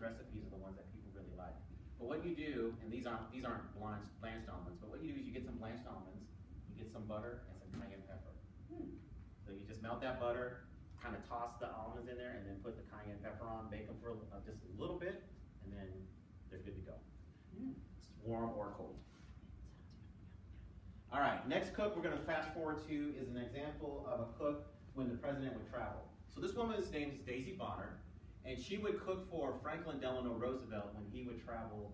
recipes are the ones that people really like. But what you do, and these aren't blanched almonds, but what you do is you get some blanched almonds, you get some butter and some cayenne pepper. So you just melt that butter, kind of toss the almonds in there, and then put the cayenne pepper on, bake them for just a little bit, and then they're good to go. It's warm or cold. All right, next cook we're going to fast forward to is an example of a cook when the president would travel. So this woman's name is Daisy Bonner, and she would cook for Franklin Delano Roosevelt when he would travel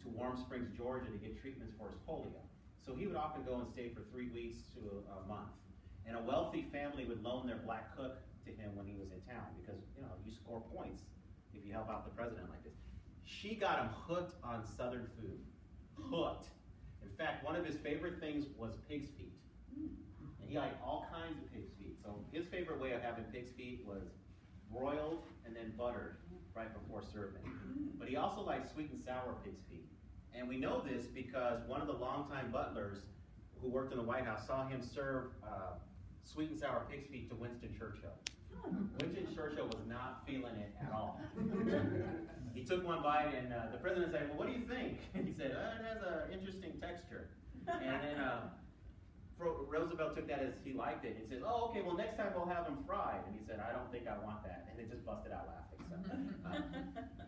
to Warm Springs, Georgia to get treatments for his polio. So he would often go and stay for 3 weeks to a month. And a wealthy family would loan their black cook to him when he was in town because, you know, you score points if you help out the president like this. She got him hooked on Southern food. Hooked. In fact, one of his favorite things was pig's feet. And he liked all kinds of pig's feet. So his favorite way of having pig's feet was broiled and then buttered right before serving. But he also liked sweet and sour pig's feet. And we know this because one of the longtime butlers who worked in the White House saw him serve sweet and sour pig's feet to Winston Churchill. Winston Churchill was not feeling it at all. He took one bite and the president said, well, what do you think? And he said, it has an interesting texture. And then Roosevelt took that as he liked it. He said, oh, okay, well, next time we'll have them fried. And he said, I don't think I want that. And they just busted out laughing. So.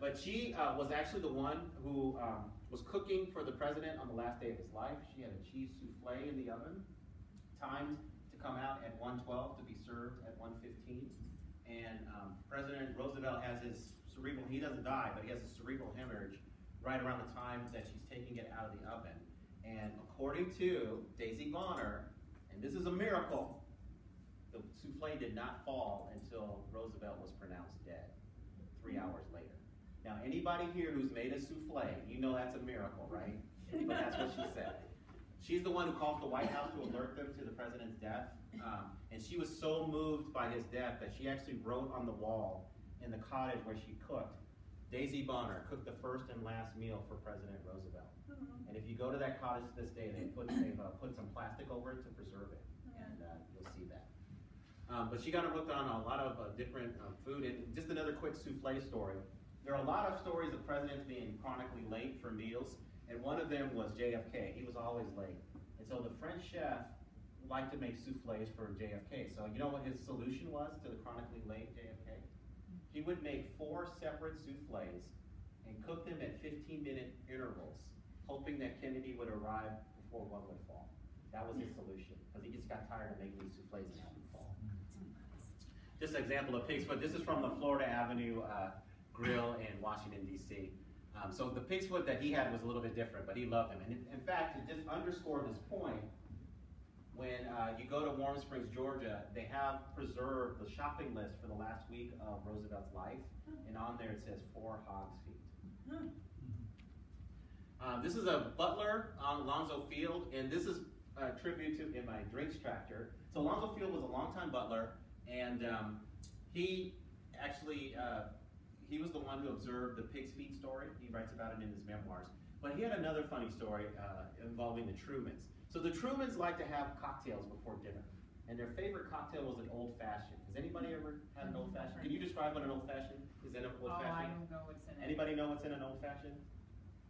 But she was actually the one who was cooking for the president on the last day of his life. She had a cheese souffle in the oven, timed to come out at 1:12 to be served at 1:15. And President Roosevelt has his cerebral, he doesn't die, but he has a cerebral hemorrhage right around the time that she's taking it out of the oven. And according to Daisy Bonner, and this is a miracle, the souffle did not fall until Roosevelt was pronounced dead 3 hours later. Now, anybody here who's made a souffle, you know that's a miracle, right? But that's what she said. She's the one who called the White House to alert them to the president's death. And she was so moved by his death that she actually wrote on the wall in the cottage where she cooked, Daisy Bonner cooked the first and last meal for President Roosevelt. And if you go to that cottage to this day, they've put some plastic over it to preserve it. And you'll see that. But she got hooked on a lot of different food. And just another quick souffle story. There are a lot of stories of presidents being chronically late for meals. And one of them was JFK. He was always late. And so the French chef liked to make souffles for JFK. So you know what his solution was to the chronically late JFK? He would make 4 separate souffles and cook them at 15-minute intervals, hoping that Kennedy would arrive before one would fall. That was his solution, because he just got tired of making these souffles and having fall. Just an example of pig's foot. This is from the Florida Avenue Grill in Washington, D.C. So the pig's foot that he had was a little bit different, but he loved them. And in fact, to just underscore this point, when you go to Warm Springs, Georgia, they have preserved the shopping list for the last week of Roosevelt's life, and on there it says 4 hog's feet. This is a butler on Alonzo Field, and this is a tribute to in my drinks tractor. So Alonzo Field was a longtime butler, and he actually he was the one who observed the pig's feet story. He writes about it in his memoirs. But he had another funny story involving the Trumans. So the Trumans like to have cocktails before dinner. And their favorite cocktail was an old-fashioned. Has anybody ever had an old-fashioned? Can you describe what an old-fashioned is in an old-fashioned? Oh, I don't know what's in it. Anybody know what's in an old-fashioned?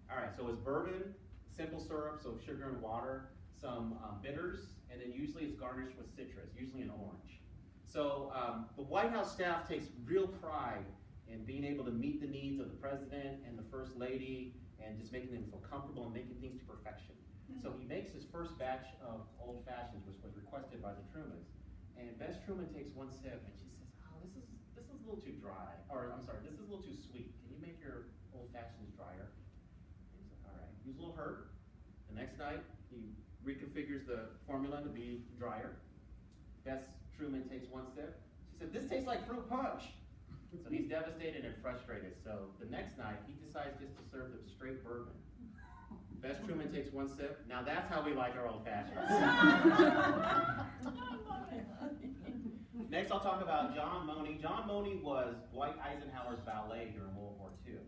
All right, so it's bourbon, simple syrup, so sugar and water, some bitters, and then usually it's garnished with citrus, usually an orange. So the White House staff takes real pride in being able to meet the needs of the president and the first lady and just making them feel comfortable and making things to perfection. So he makes his first batch of old fashions, which was requested by the Trumans. And Bess Truman takes one sip and she says, "Oh, this is a little too dry. Or I'm sorry, this is a little too sweet. Can you make your old fashions drier?" And he's like, "All right." He was a little hurt. The next night, he reconfigures the formula to be drier. Bess Truman takes one sip. She said, "This tastes like fruit punch." So he's devastated and frustrated. So the next night, he decides just to serve them straight bourbon. Bess Truman takes one sip. Now that's how we like our old fashions. Next, I'll talk about John Money. John Money was Dwight Eisenhower's valet during World War II.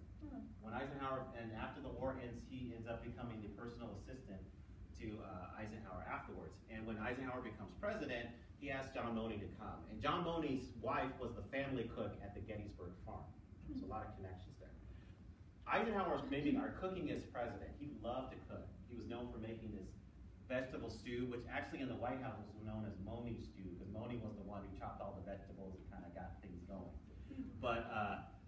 When Eisenhower, and after the war ends, he ends up becoming the personal assistant to Eisenhower afterwards. And when Eisenhower becomes president, he asked John Money to come. And John Money's wife was the family cook at the Gettysburg Farm. So a lot of connections there. Eisenhower was maybe our cookingest president. He loved to cook. He was known for making this vegetable stew, which actually in the White House was known as Moni stew, because Moni was the one who chopped all the vegetables and kind of got things going. But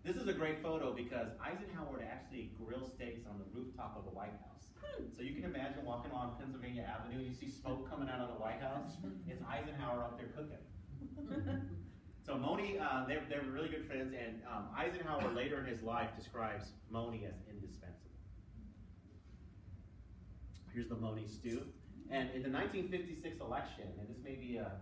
this is a great photo because Eisenhower would actually grill steaks on the rooftop of the White House. So you can imagine walking along Pennsylvania Avenue, you see smoke coming out of the White House. It's Eisenhower up there cooking. So Moni, they were really good friends, and Eisenhower later in his life describes Moni as indispensable. Here's the Moni stew. And in the 1956 election, and this may be a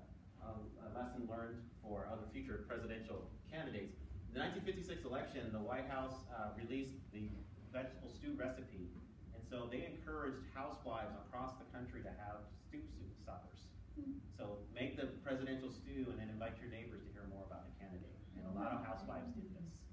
lesson learned for other future presidential candidates, in the 1956 election, the White House released the vegetable stew recipe, and so they encouraged housewives across the country to have stew suppers. So make the presidential stew and then invite your neighbors to hear more about the candidate. And a lot of housewives did this.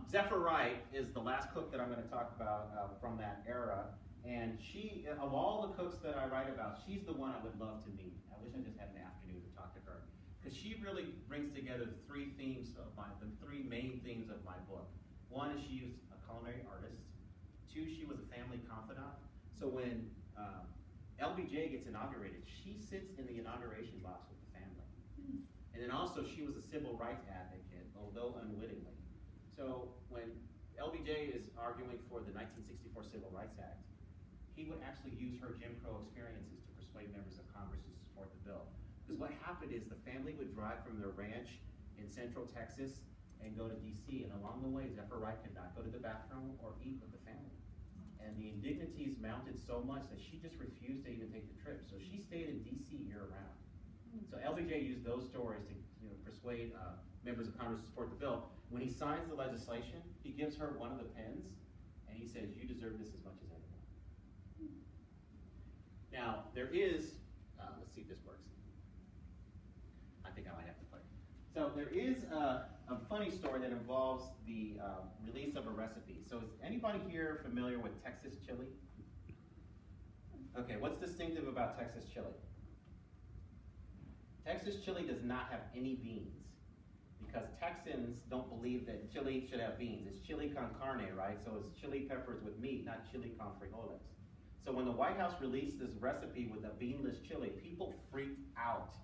Zephyr Wright is the last cook that I'm going to talk about from that era. And she, of all the cooks that I write about, she's the one I would love to meet. I wish I just had an afternoon to talk to her. Because she really brings together the three main themes of my book. One is she was a culinary artist. Two, she was a family confidant. So when LBJ gets inaugurated, she sits in the inauguration box with the family. And then also she was a civil rights advocate, although unwittingly. So when LBJ is arguing for the 1964 Civil Rights Act, he would actually use her Jim Crow experiences to persuade members of Congress to support the bill. Because what happened is the family would drive from their ranch in central Texas and go to DC, and along the way, Zephyr Wright could not go to the bathroom or eat with the family. And the indignities mounted so much that she just refused to even take the trip. So she stayed in DC year-round. So LBJ used those stories to persuade members of Congress to support the bill. When he signs the legislation, he gives her one of the pens, and he says, "You deserve this as much as anyone." Now, there is, let's see if this works. I think I might have to play. So there is a funny story that involves the release of a recipe. So is anybody here familiar with Texas chili? Okay, what's distinctive about Texas chili? Texas chili does not have any beans because Texans don't believe that chili should have beans. It's chili con carne, right? So it's chili peppers with meat, not chili con frijoles. So when the White House released this recipe with a beanless chili, people freaked out.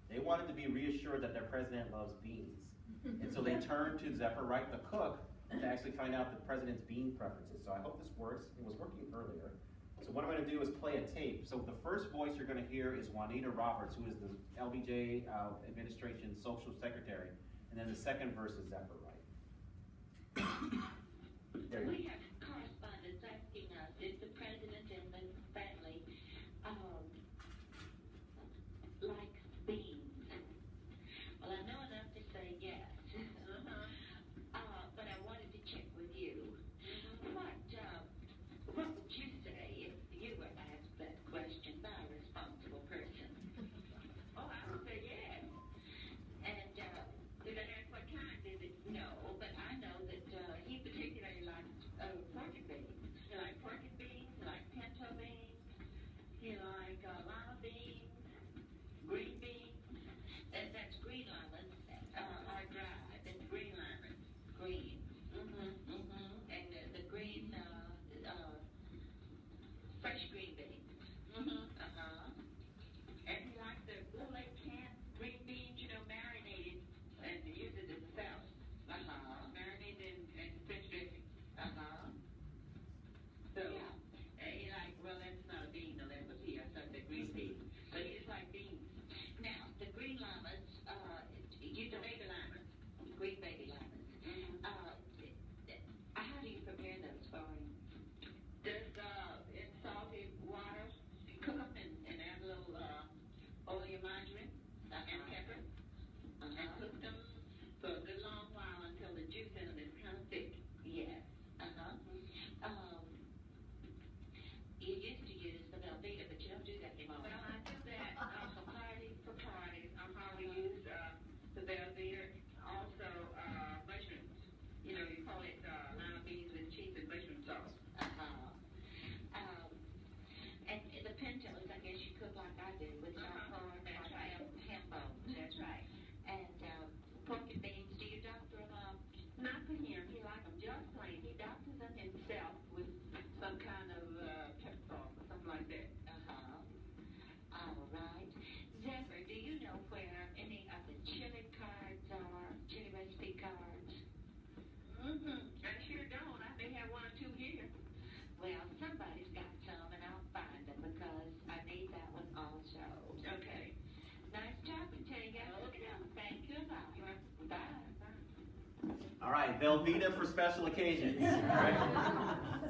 They wanted to be reassured that their president loves beans. And so they turned to Zephyr Wright, the cook, to actually find out the president's bean preferences. So I hope this works. It was working earlier. So what I'm going to do is play a tape. So the first voice you're going to hear is Juanita Roberts, who is the LBJ administration social secretary. And then the second verse is Zephyr Wright. There you go. We have correspondents asking us if the president and the family like beans. Well, I know enough to say yes. But I wanted to check with you. What would you say if you were asked that question by a responsible person? Oh, I would say yes. And did I ask what kind? Did it? No, but I know that he particularly likes right, Velveeta for special occasions. Right?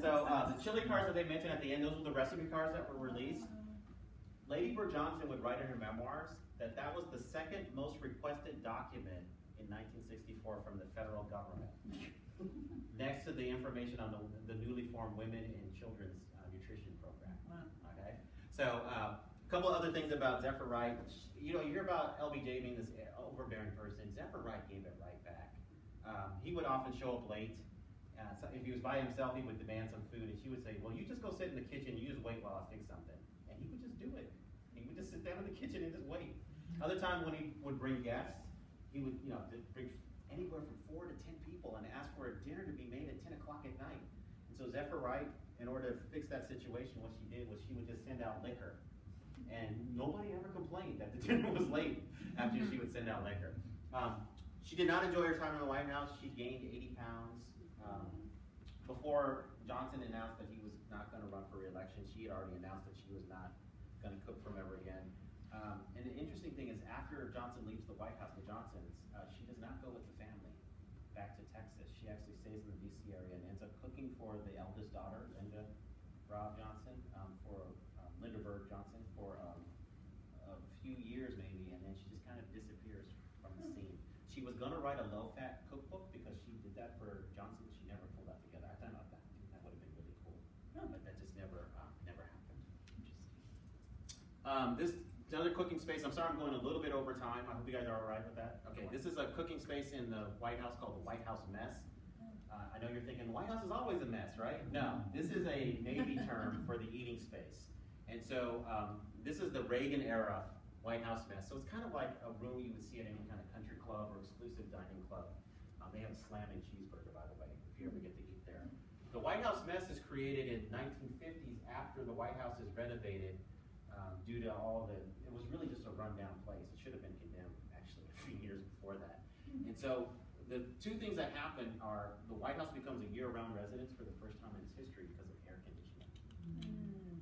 So the chili cards that they mentioned at the end, those were the recipe cards that were released. Lady Bird Johnson would write in her memoirs that that was the second most requested document in 1964 from the federal government, next to the information on the newly formed Women and Children's Nutrition Program. Okay, so a couple other things about Zephyr Wright. You know, you hear about LBJ being this overbearing person. Zephyr Wright gave it right back. He would often show up late. So if he was by himself, he would demand some food, and she would say, "Well, you just go sit in the kitchen. You just wait while I fix something." And he would just do it. He would just sit down in the kitchen and just wait. Other times when he would bring guests, he would, you know, bring anywhere from 4 to 10 people and ask for a dinner to be made at 10 o'clock at night. And so Zephyr Wright, in order to fix that situation, what she did was she would just send out liquor. And nobody ever complained that the dinner was late after she would send out liquor. She did not enjoy her time in the White House. She gained 80 pounds. Before Johnson announced that he was not going to run for re-election, she had already announced that she was not going to cook for him ever again. And the interesting thing is, after Johnson leaves the White House, the Johnsons, she does not go with the family back to Texas. She actually stays in the D.C. area and ends up cooking for the eldest daughter, Linda Bird Johnson, for a few years maybe, and then she just kind of disappears from the scene. She was going to write a low-fat cookbook because she did that for Johnson, but she never pulled that together. I thought that would have been really cool, but that just never happened. This another cooking space. I'm sorry I'm going a little bit over time. I hope you guys are all right with that. Okay, this is a cooking space in the White House called the White House Mess. I know you're thinking, the White House is always a mess, right? No, this is a Navy term for the eating space. And so this is the Reagan era White House Mess. So it's kind of like a room you would see at any kind of country club or exclusive dining club. They have a slamming cheeseburger, by the way, if you ever get to eat there. The White House Mess is created in 1950s after the White House is renovated due to all the, it was really just a rundown place. It should have been condemned actually a few years before that. And so the two things that happen are the White House becomes a year-round residence for the first time in its history because of air conditioning.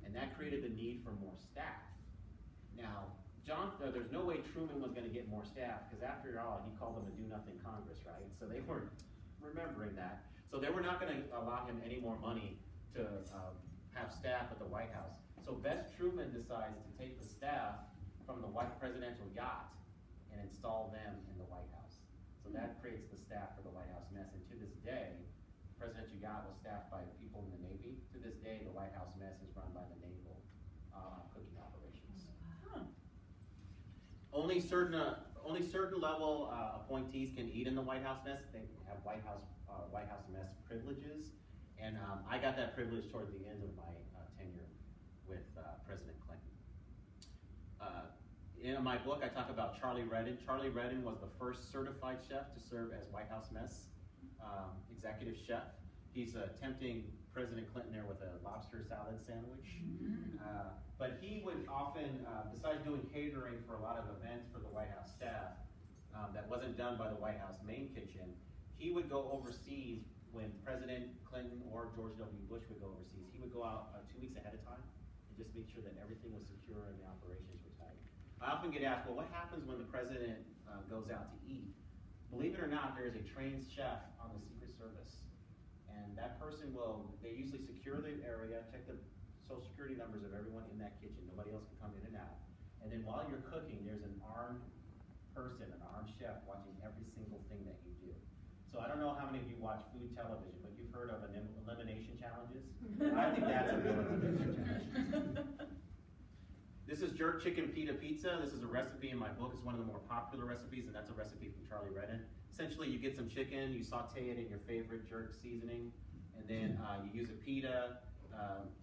And that created the need for more staff. Now, there's no way Truman was going to get more staff because after all, he called them a do-nothing Congress, right? So they weren't remembering that. So they were not going to allow him any more money to have staff at the White House. So Bess Truman decides to take the staff from the white presidential yacht and install them in the White House. So that creates the staff for the White House Mess. And to this day, the presidential yacht was staffed by people in the Navy. To this day, the White House Mess is run by the naval cooking operations. Only certain level appointees can eat in the White House Mess. They have White House Mess privileges, and I got that privilege toward the end of my tenure with President Clinton. In my book, I talk about Charlie Redden. Charlie Redden was the first certified chef to serve as White House Mess executive chef. He's tempting President Clinton there with a lobster salad sandwich. But he would often, besides doing catering for a lot of events for the White House staff that wasn't done by the White House main kitchen, he would go overseas when President Clinton or George W. Bush would go overseas. He would go out 2 weeks ahead of time and just make sure that everything was secure and the operations were tight. I often get asked, well, what happens when the president goes out to eat? Believe it or not, there is a trained chef on the Secret Service. And that person they usually secure the area, check the social security numbers of everyone in that kitchen. Nobody else can come in and out. And then while you're cooking, there's an armed person, an armed chef watching every single thing that you do. So I don't know how many of you watch food television, but you've heard of elimination challenges? I think that's a good elimination challenge. This is jerk chicken pita pizza. This is a recipe in my book. It's one of the more popular recipes, and that's a recipe from Charlie Redden. Essentially, you get some chicken, you saute it in your favorite jerk seasoning, and then you use a pita,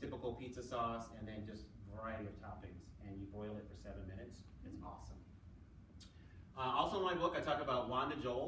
typical pizza sauce, and then just a variety of toppings, and you broil it for 7 minutes. It's awesome. Also in my book, I talk about Wanda Joel.